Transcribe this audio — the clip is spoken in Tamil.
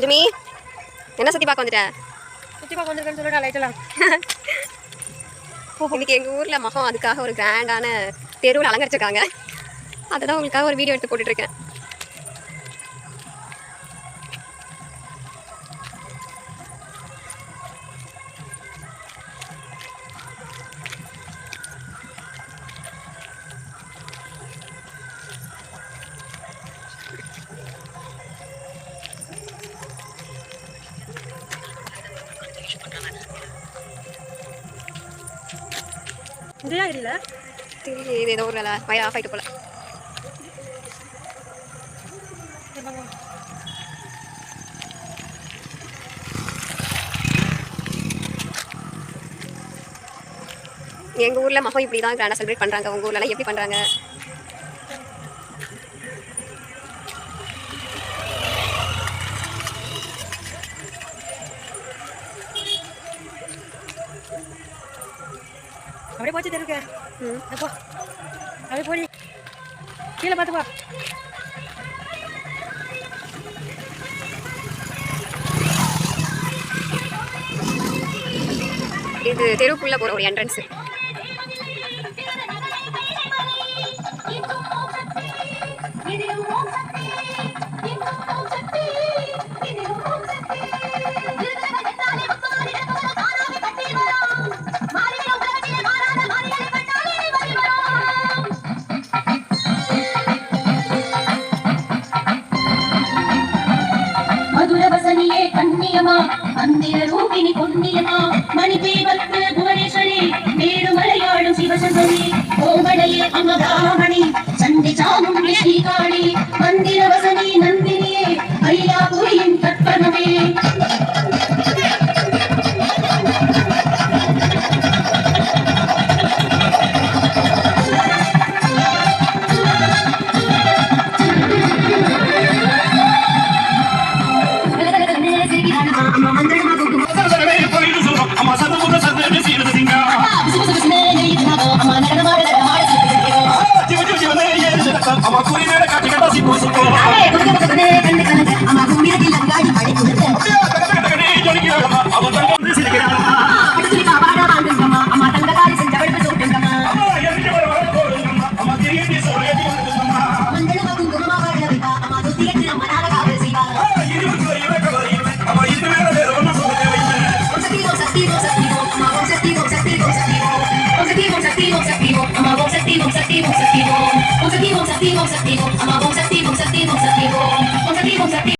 ஜிமி என்ன சுற்றி பார்க்க வந்துட்டேன்? சுற்றி பார்க்க வந்துருக்கேன்னு சொல்லிட்டு லைட்டெல்லாம் இன்னைக்கு எங்கள் ஊரில் மகம் அதுக்காக ஒரு கிராண்டான தெருவில் அலங்கரிச்சிருக்காங்க. அதை தான் உங்களுக்காக ஒரு வீடியோ எடுத்து போட்டுட்ருக்கேன். இதுயா இல்லை இது ஏதோ ஒரு வயர் ஆஃப் ஆகிட்டு போல. எங்கள் ஊரில் மகம் இப்படி தான் கிராண்டாக செலிப்ரேட் பண்ணுறாங்க. உங்கள் ஊர்லலாம் எப்படி பண்ணுறாங்க? அப்படியே போச்சு தெருக்கு. அப்போ அப்படியே போடி கீழே பார்த்துப்பா. இது தெருவுக்குள்ளே போகிற ஒரு என்ட்ரன்ஸு. கண்ணியமா மந்திர ரூபினி பொன்னியமா மணிதேவத்து புவனேஸ்வரி மேடுமலையாடும் சிவசங்கரி கோமடையே அமதாமணி சண்டி சாமுண்டி ஸ்ரீகாளி மந்திர வசனி நந்தினியே ஐயாபுரியின் கற்பனமே. Activo, activo, activo, activo, activo, activo, activo, activo, activo, activo, activo, activo,